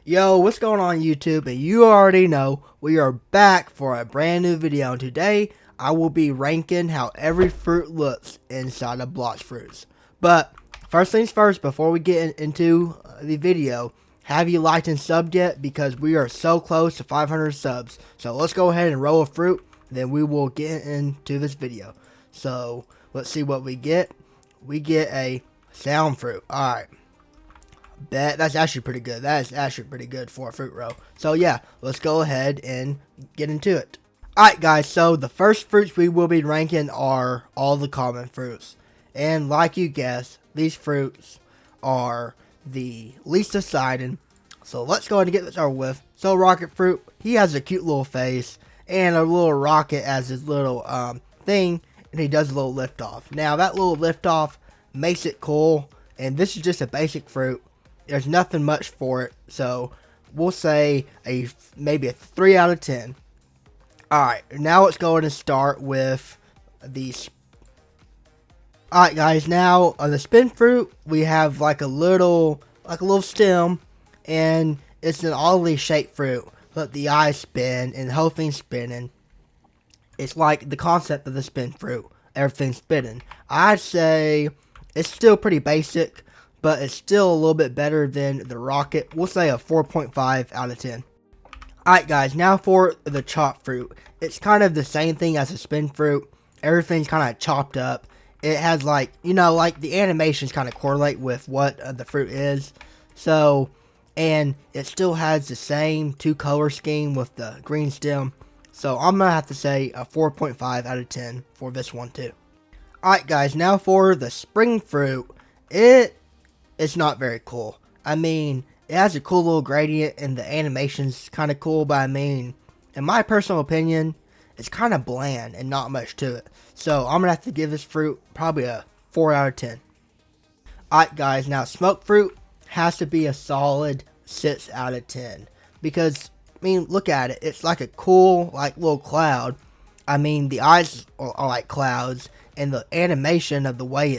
Yo, what's going on YouTube? And you already know we are back for a brand new video. And today I will be ranking how every fruit looks inside of Blox fruits. But first things first, before we get into the video, have you liked and subbed yet? Because we are so close to 500 subs. So let's go ahead and roll a fruit, then we will get into this video. So let's see what we get. We get a sound fruit. Alright. That's actually pretty good. That is actually pretty good for a fruit row. So yeah, let's go ahead and get into it. Alright guys, so the first fruits we will be ranking are all the common fruits. And like you guessed, these fruits are the least exciting. So let's go ahead and get this over with. So rocket fruit, he has a cute little face and a little rocket as his little thing, and he does a little lift off. Now that little lift off makes it cool, and this is just a basic fruit. There's nothing much for it, so we'll say maybe a 3 out of 10. Alright, now let's go ahead and start with these. Alright guys, now on the spin fruit, we have like a little stem, and it's an oddly shaped fruit, but the eyes spin and the whole thing's spinning. It's like the concept of the spin fruit, everything's spinning. I'd say it's still pretty basic, but it's still a little bit better than the rocket. We'll say a 4.5 out of 10. Alright guys, now for the chopped fruit. It's kind of the same thing as a spin fruit. Everything's kind of chopped up. It has like, like the animations kind of correlate with what the fruit is. So, and it still has the same 2-color scheme with the green stem. So I'm going to have to say a 4.5 out of 10 for this one too. Alright guys, now for the spring fruit. It's not very cool. I mean, it has a cool little gradient and the animation's kind of cool, but I mean, in my personal opinion, it's kind of bland and not much to it. So I'm going to have to give this fruit probably a 4 out of 10. Alright guys, now smoked fruit has to be a solid 6 out of 10. Because, I mean, look at it. It's like a cool, like, little cloud. I mean, the eyes are like clouds, and the animation of the way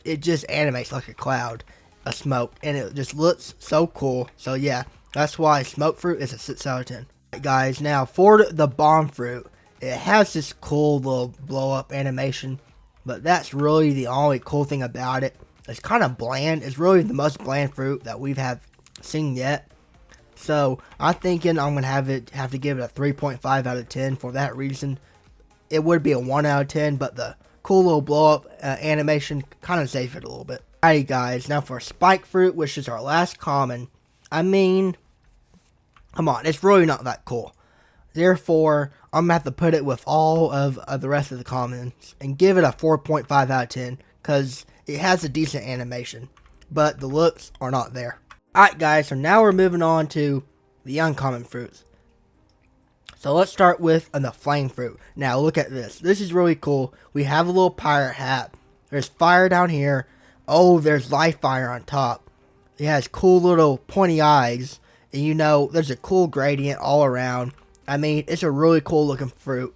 it just animates like a cloud of smoke, and it just looks so cool. So yeah, that's why smoked fruit is a 6 out of 10. Right, guys, now for the bomb fruit, it has this cool little blow up animation, but that's really the only cool thing about it. It's kind of bland. It's really the most bland fruit that we've seen yet. So I'm thinking I'm gonna have to give it a 3.5 out of 10 for that reason. It would be a 1 out of 10, but the cool little blow up animation kind of saves it a little bit. Alright guys, now for spike fruit, which is our last common. I mean, come on, it's really not that cool. Therefore, I'm gonna have to put it with all of the rest of the commons and give it a 4.5 out of 10 because it has a decent animation, but the looks are not there. Alright guys, so now we're moving on to the uncommon fruits. So let's start with the flame fruit. Now look at this. This is really cool. We have a little pirate hat. There's fire down here. Oh, there's live fire on top. It has cool little pointy eyes. And there's a cool gradient all around. I mean, it's a really cool looking fruit.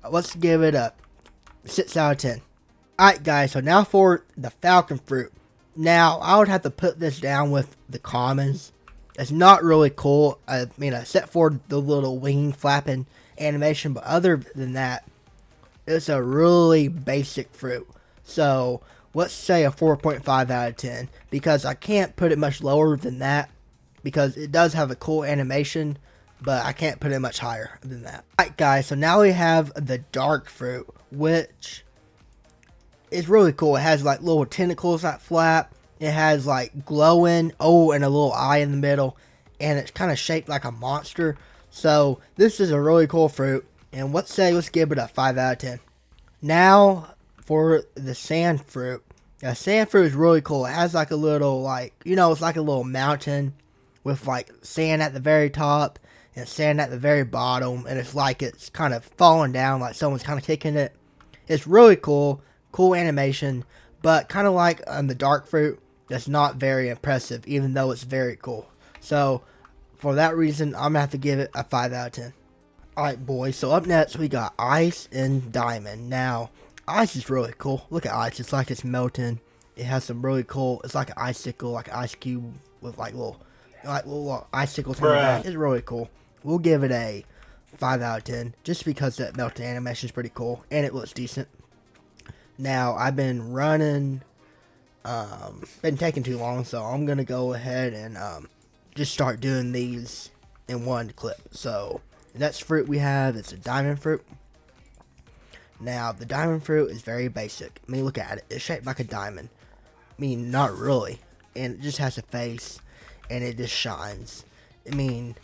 Let's give it a 6 out of 10. Alright guys, so now for the falcon fruit. Now, I would have to put this down with the commons. It's not really cool, I mean, except for the little wing flapping animation, but other than that, it's a really basic fruit. So, let's say a 4.5 out of 10, because I can't put it much lower than that, because it does have a cool animation, but I can't put it much higher than that. Alright guys, so now we have the dark fruit, which is really cool. It has like little tentacles that flap. It has like glowing, and a little eye in the middle, and it's kind of shaped like a monster. So this is a really cool fruit, and let's give it a 5 out of 10. Now for the sand fruit. Now sand fruit is really cool. It has like a little it's like a little mountain with like sand at the very top and sand at the very bottom, and it's like it's kind of falling down like someone's kind of kicking it. It's really cool animation, but kind of like the dark fruit. That's not very impressive, even though it's very cool. So, for that reason, I'm going to have to give it a 5 out of 10. Alright, boys. So, up next, we got ice and diamond. Now, ice is really cool. Look at ice. It's like it's melting. It has some really cool, it's like an icicle, like an ice cube with like little like little icicles on the back. It's really cool. We'll give it a 5 out of 10 just because that melting animation is pretty cool and it looks decent. Now I've been running, been taking too long, so I'm gonna go ahead and just start doing these in one clip. So the next fruit we have is a diamond fruit. Now the diamond fruit is very basic. I mean, look at it. It's shaped like a diamond. I mean, not really, and it just has a face and it just shines. I mean,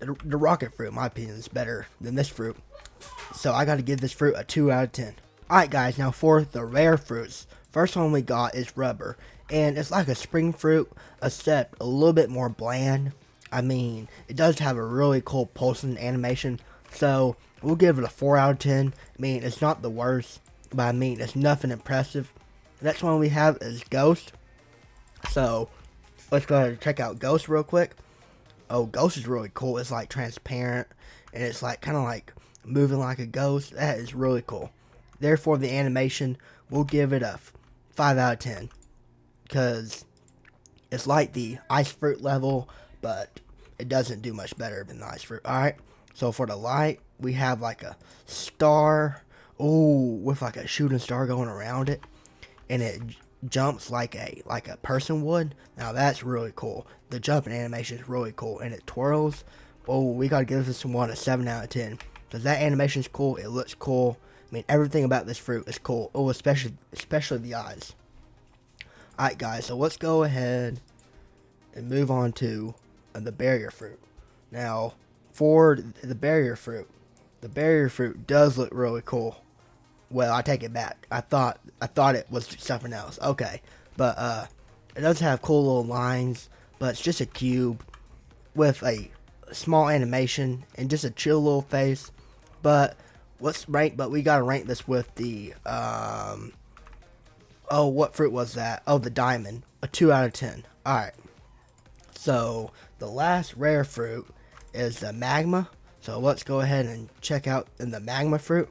the rocket fruit, in my opinion, is better than this fruit. So I got to give this fruit a 2 out of 10. Alright guys, now for the rare fruits. First one we got is rubber. And it's like a spring fruit, except a little bit more bland. I mean, it does have a really cool pulsing animation. So we'll give it a 4 out of 10. I mean, it's not the worst, but I mean, it's nothing impressive. The next one we have is Ghost. So let's go ahead and check out Ghost real quick. Oh, Ghost is really cool. It's like transparent, and it's like kind of like moving like a ghost. That is really cool. Therefore, the animation, we'll give it a 5 out of 10. Because it's like the ice fruit level, but it doesn't do much better than the ice fruit. Alright, so for the light, we have like a star. Oh, with like a shooting star going around it. And it jumps like a person would. Now that's really cool. The jumping animation is really cool. And it twirls. Oh, we gotta give this one a 7 out of 10. Because that animation is cool. It looks cool. I mean, everything about this fruit is cool. Oh, especially the eyes. Alright guys, so let's go ahead and move on to the barrier fruit. Now, for the barrier fruit does look really cool. Well, I take it back. I thought it was something else. Okay, but it does have cool little lines, but it's just a cube with a small animation and just a chill little face. But we gotta rank this with the oh, what fruit was that? Oh, the diamond. A 2 out of 10. Alright. So, the last rare fruit is the magma. So, let's go ahead and check out the magma fruit.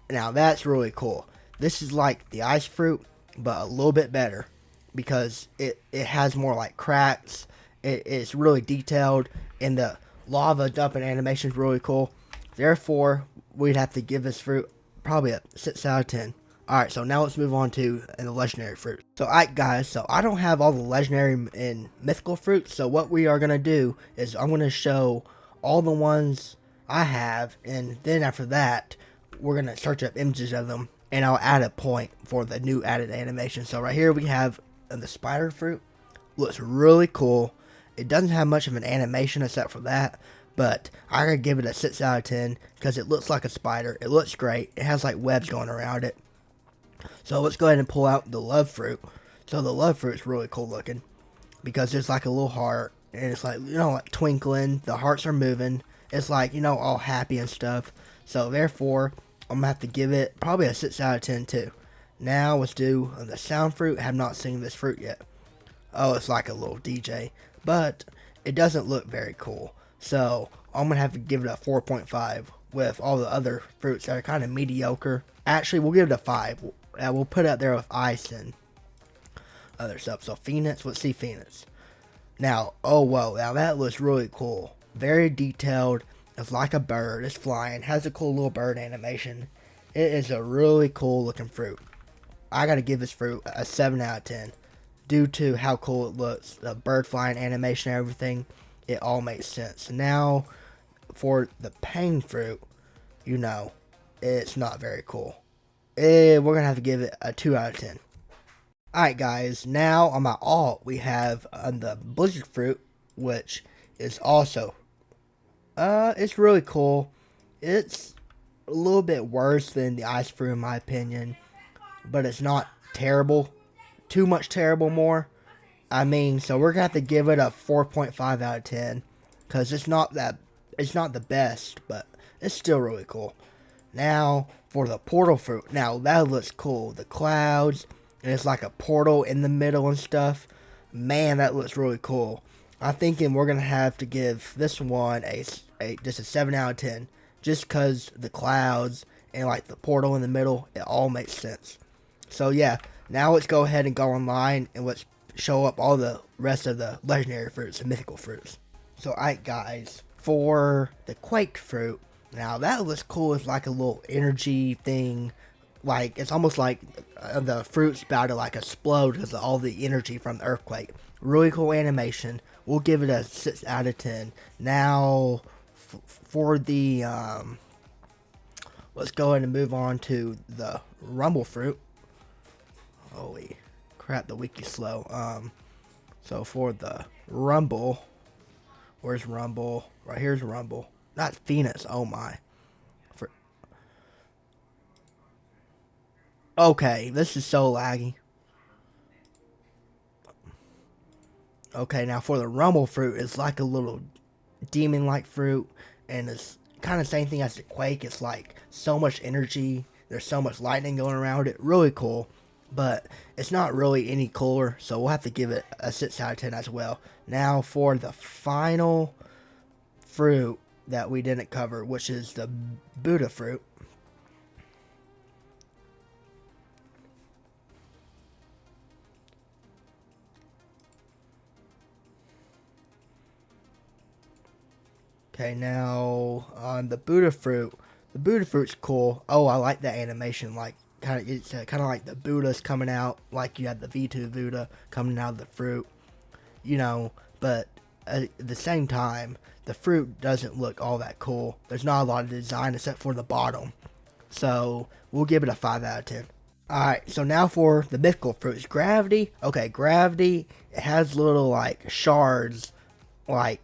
Now, that's really cool. This is like the ice fruit, but a little bit better. Because it has more like cracks. It's really detailed. And the lava dumping animation is really cool. Therefore, we'd have to give this fruit probably a 6 out of 10. Alright, so now let's move on to the legendary fruit. So, alright guys, so I don't have all the legendary and mythical fruits, so what we are going to do is I'm going to show all the ones I have, and then after that, we're going to search up images of them, and I'll add a point for the new added animation. So right here we have the spider fruit. Looks really cool. It doesn't have much of an animation except for that, but I gotta give it a 6 out of 10 because it looks like a spider. It looks great. It has like webs going around it. So let's go ahead and pull out the love fruit. So the love fruit is really cool looking because there's like a little heart and it's like, you know, like twinkling. The hearts are moving. It's like, you know, all happy and stuff. So therefore, I'm gonna have to give it probably a 6 out of 10 too. Now let's do the sound fruit. I have not seen this fruit yet. Oh, it's like a little DJ, but it doesn't look very cool. So I'm gonna have to give it a 4.5 with all the other fruits that are kind of mediocre. Actually, we'll give it a 5. We'll put it out there with ice and other stuff. So Phoenix, let's see Phoenix. Now, oh whoa, now that looks really cool. Very detailed. It's like a bird. It's flying. Has a cool little bird animation. It is a really cool looking fruit. I gotta give this fruit a 7 out of 10. Due to how cool it looks. The bird flying animation and everything. It all makes sense. Now, for the pain fruit, you know, it's not very cool. We're going to have to give it a 2 out of 10. Alright guys, now on my alt, we have the blizzard fruit, which is also, it's really cool. It's a little bit worse than the ice fruit in my opinion, but it's not terrible. Too much terrible more. I mean, so we're going to have to give it a 4.5 out of 10, because it's not the best, but it's still really cool. Now, for the portal fruit. Now, that looks cool. The clouds, and it's like a portal in the middle and stuff. Man, that looks really cool. I'm thinking we're going to have to give this one just a 7 out of 10. Just because the clouds and like the portal in the middle, it all makes sense. So, yeah. Now, let's go ahead and go online and let's show up all the rest of the legendary fruits and mythical fruits. So alright guys, for the quake fruit, now that looks cool. It's like a little energy thing. Like, it's almost like the fruit's about to like explode because of all the energy from the earthquake. Really cool animation. We'll give it a 6 out of 10. Now, for the, let's go ahead and move on to the rumble fruit. Holy crap, the wiki's slow. So for the rumble, where's rumble? Right here's rumble. Not Phoenix, oh my. Okay, this is so laggy. Okay, now for the rumble fruit, it's like a little demon-like fruit, and it's kind of same thing as the quake. It's like so much energy. There's so much lightning going around it. Really cool, but it's not really any cooler, so we'll have to give it a 6 out of 10 as well. Now for the final fruit that we didn't cover, which is the Buddha fruit. Okay, now on the Buddha fruit's cool. Oh, I like that animation. Like, it's kind of like the Buddha's coming out, like you had the V2 Buddha coming out of the fruit, you know. But at the same time, the fruit doesn't look all that cool. There's not a lot of design except for the bottom, so we'll give it a 5 out of 10. Alright, so now for the mythical fruits, Gravity. Okay, Gravity, it has little like shards, like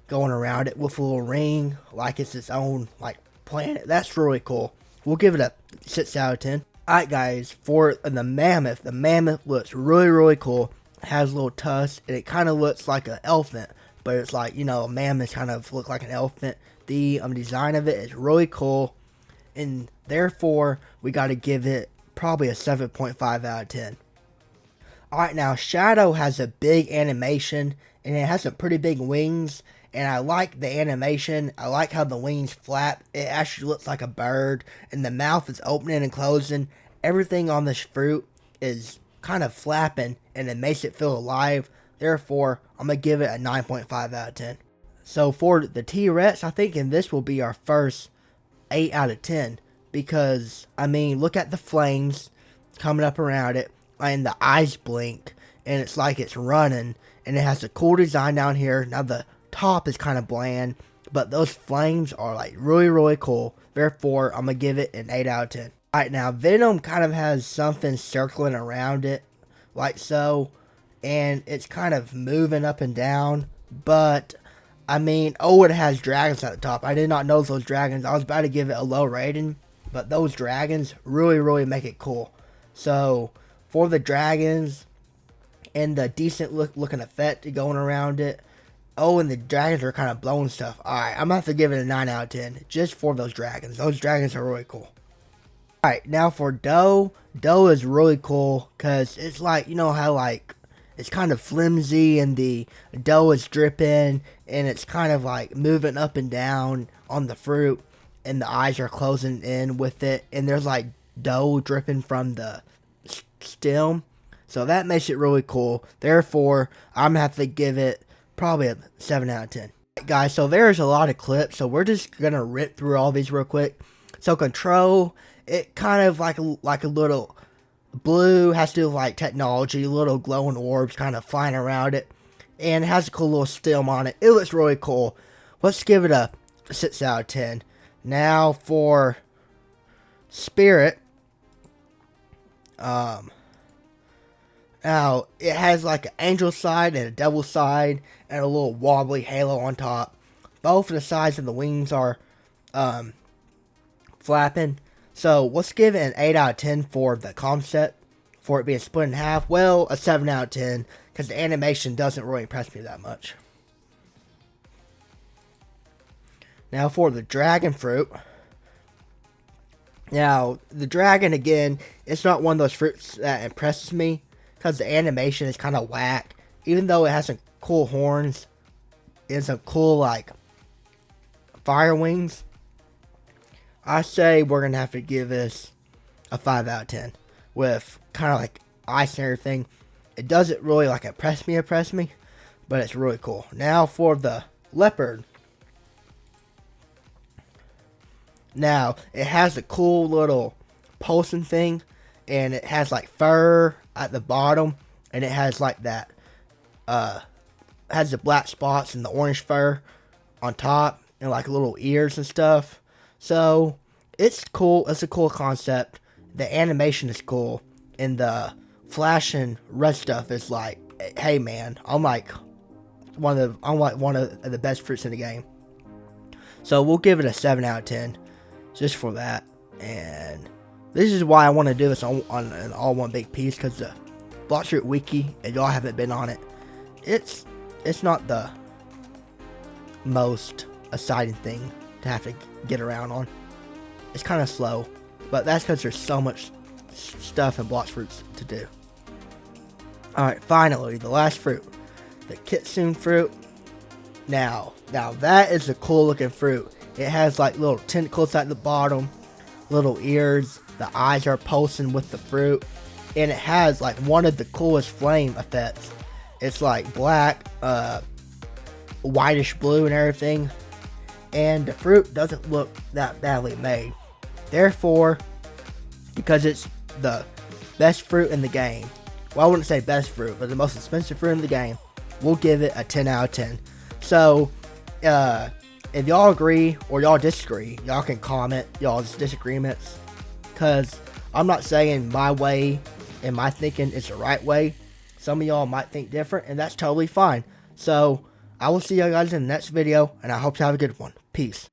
going around it with a little ring, like it's its own like planet. That's really cool. We'll give it a 6 out of 10. Alright guys, for the mammoth looks really cool. It has little tusks, and it kind of looks like an elephant, but it's like, you know, a mammoth kind of look like an elephant. The design of it is really cool, and therefore we got to give it probably a 7.5 out of 10. Alright, now Shadow has a big animation, and it has some pretty big wings. And I like the animation. I like how the wings flap. It actually looks like a bird. And the mouth is opening and closing. Everything on this fruit is kind of flapping. And it makes it feel alive. Therefore, I'm going to give it a 9.5 out of 10. So for the T-Rex, I think this will be our first 8 out of 10. Because, I mean, look at the flames coming up around it. And the eyes blink. And it's like it's running. And it has a cool design down here. Now the top is kind of bland, but those flames are like really cool. Therefore, I'm gonna give it an 8 out of 10. Alright, now Venom kind of has something circling around it, like so, and it's kind of moving up and down, but I mean, oh, it has dragons at the top. I did not know those dragons. I was about to give it a low rating, but those dragons really make it cool. So for the dragons and the decent looking effect going around it. Oh, and the dragons are kind of blowing stuff. Alright, I'm going to have to give it a 9 out of 10. Just for those dragons. Those dragons are really cool. Alright, now for Doe. Doe is really cool. Because it's like, you know how like, it's kind of flimsy. And the dough is dripping. And it's kind of like moving up and down on the fruit. And the eyes are closing in with it. And there's like dough dripping from the stem. So that makes it really cool. Therefore, I'm going to have to give it probably a 7 out of 10. Right, guys, so there's a lot of clips, so we're just gonna rip through all these real quick. So Control, it kind of like a little blue, has to do with like technology, little glowing orbs kind of flying around it, and it has a cool little stem on it. It looks really cool. Let's give it a 6 out of 10. Now for Spirit, now, it has like an angel side and a devil side and a little wobbly halo on top. Both of the sides of the wings are flapping. So, let's give it an 8 out of 10 for the concept. For it being split in half, well, a 7 out of 10. Because the animation doesn't really impress me that much. Now, for the dragon fruit. Now, the dragon, again, it's not one of those fruits that impresses me. Because the animation is kind of whack. Even though it has some cool horns. And some cool, like, fire wings. I say we're going to have to give this a 5 out of 10. With kind of like ice and everything. It doesn't really like impress me, but it's really cool. Now for the leopard. Now, it has a cool little pulsing thing, and it has like fur at the bottom, and it has like that, has the black spots and the orange fur on top, and like little ears and stuff. So, it's cool. It's a cool concept. The animation is cool, and the flashing red stuff is like, hey man, I'm like one of the best fruits in the game. So, we'll give it a 7 out of 10. Just for that. And this is why I want to do this on an all one big piece, because the Blox Fruit wiki, and y'all haven't been on it, it's not the most exciting thing to have to get around on. It's kind of slow, but that's because there's so much stuff in Blox Fruits to do. Alright, finally, the last fruit, the Kitsune fruit. Now that is a cool looking fruit. It has like little tentacles at the bottom, little ears, the eyes are pulsing with the fruit, and it has like one of the coolest flame effects. It's like black, whitish blue and everything, and the fruit doesn't look that badly made. Therefore, because it's the best fruit in the game, well, I wouldn't say best fruit, but the most expensive fruit in the game, we'll give it a 10 out of 10. So, if y'all agree or y'all disagree, y'all can comment y'all's disagreements, because I'm not saying my way and my thinking is the right way. Some of y'all might think different, and that's totally fine. So I will see you guys in the next video, and I hope you have a good one. Peace.